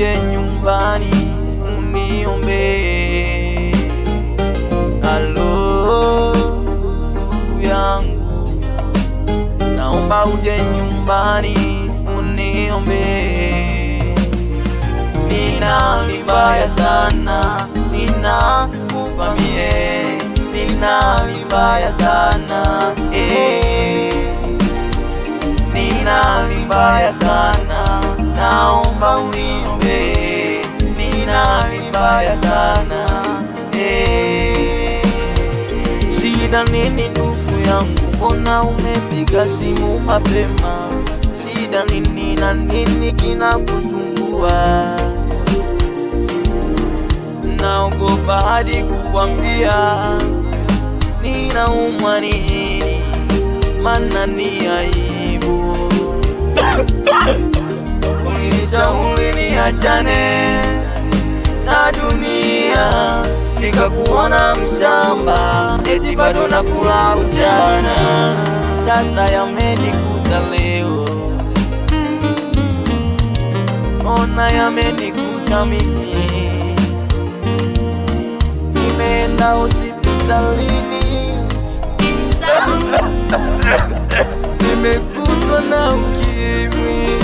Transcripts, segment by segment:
uje nyumbani uniombe. Halo ndugu yangu, naomba uje nyumbani uniombe. Nina libaya sana, nina kufamie, nina libaya sana nina libaya sana, naomba uniombe. Nina libaya sana Shida nini ndugu yangu, mbona umepiga simu mapema? Shida nini na nini kinakusumbua? Naogopa hadi kukwambia ninaumwa nini, maana ni aibu. Ulinishauri niachane na dunia, nikakuona mshamba, eti bado nakula ujana. Sasa yamenikuta leo, ona yamenikuta mimi. Nimeenda hospitalini nimekutwa na ukimwi.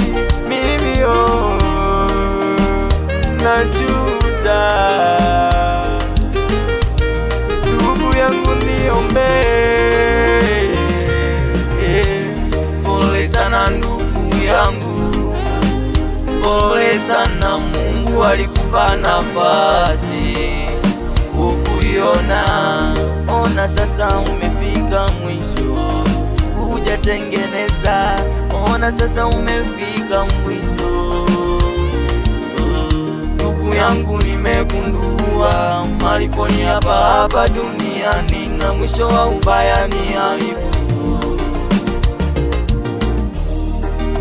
Mimi najuta, ndugu yangu niombe. Pole sana ndugu yangu, pole sana. Mungu alikupa nafasi ukuiona, ona sasa umefika mwisho, hujatengeneza, ona sasa umefika mwisho. Ndugu yangu nimegundua, malipo ni hapa hapa duniani, na mwisho wa ubaya ni aibu.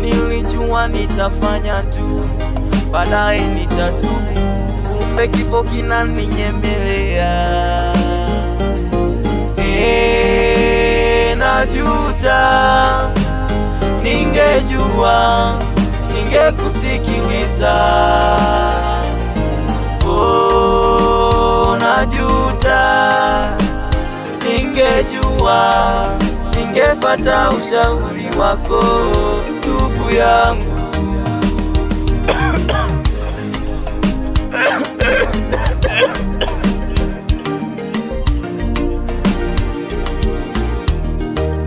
Nilijua nitafanya tu, baadaye nitatubu, kumbe kifo kinaninyemelea. Najuta, ningejua ningekusikiliza. Najuta, ningejua ningefuata ushauri wako ndugu yangu.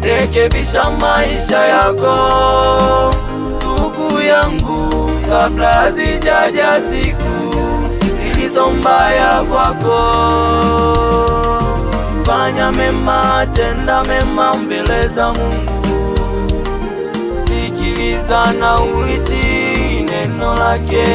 Rekebisha maisha yako ndugu yangu, kabla hazijaja siku zilizo mbaya kwako. Fanya mema, tenda mema mbele za Mungu, sikiliza na ulitii neno lake.